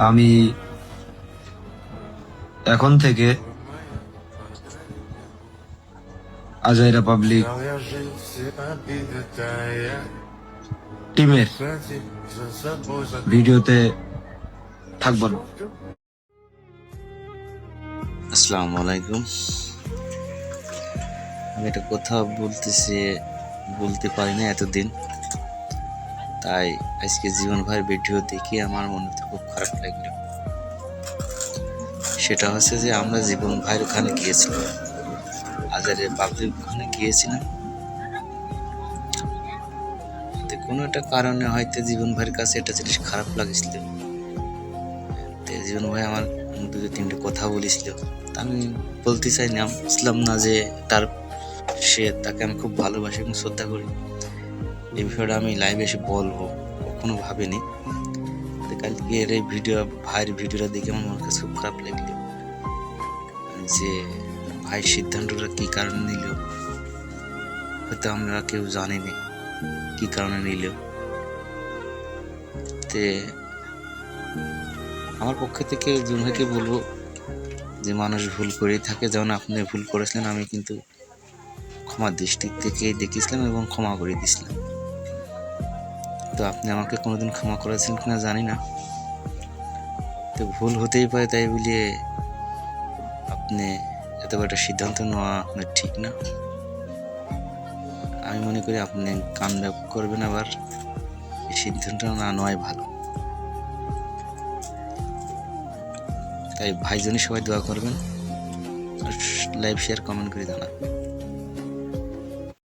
আমি এখন থেকে আজাইরা পাবলিক টিমের ভিডিওতে থাকবো না। আসসালামু আলাইকুম। আমি একটা কথা বলতে পারি না এতদিন, তাই আজকে জীবন ভাইয়ের ভিডিও দেখে আমার মনে খুব খারাপ লাগলো। সেটা হচ্ছে যে আমরা জীবন ভাইয়ের ওখানে গিয়েছিলাম, আজারের পাবলিক ওখানে গিয়েছিলাম। তো কোনো একটা কারণে হয়তো জীবন ভাইয়ের কাছে একটা জিনিস খারাপ লাগছিল। তো জীবন ভাই আমার দুটো তিনটে কথা বলেছিল, তা আমি বলতে চাইছিলাম না যে তাকে আমি খুব ভালোবাসি এবং শ্রদ্ধা করি। এই বিষয়টা আমি লাইভে এসে বলবো কখনো ভাবিনি। কালকের এই ভাইয়ের ভিডিওটা দেখে আমার মনে কাছে খুব খারাপ লাগলো যে ভাই সিদ্ধান্তটা কি কারণে নিল, হয়তো আমরা কেউ জানিনি কি কারণে নিল। তে আমার পক্ষ থেকে জুনহাকে বলবো যে মানুষ ভুল করেই থাকে, যেমন আপনি ভুল করেছিলেন আমি কিন্তু ক্ষমার দৃষ্টি থেকে দেখেছিলাম এবং ক্ষমা করে দিয়েছিলাম। তো আপনি আমাকে কোনোদিন ক্ষমা করেছেন কিনা জানি না, তো ভুল হতেই পারে, তাই বলিয়ে আপনি এত বড় একটা সিদ্ধান্ত নেওয়া আপনার ঠিক না। আমি মনে করি আপনি কামব্যাক করবেন, আবার এই সিদ্ধান্ত না নেওয়াই ভালো। তাই ভাইজনই সবাই দোয়া করবেন আর লাইভ শেয়ার কমেন্ট করে জানাবেন।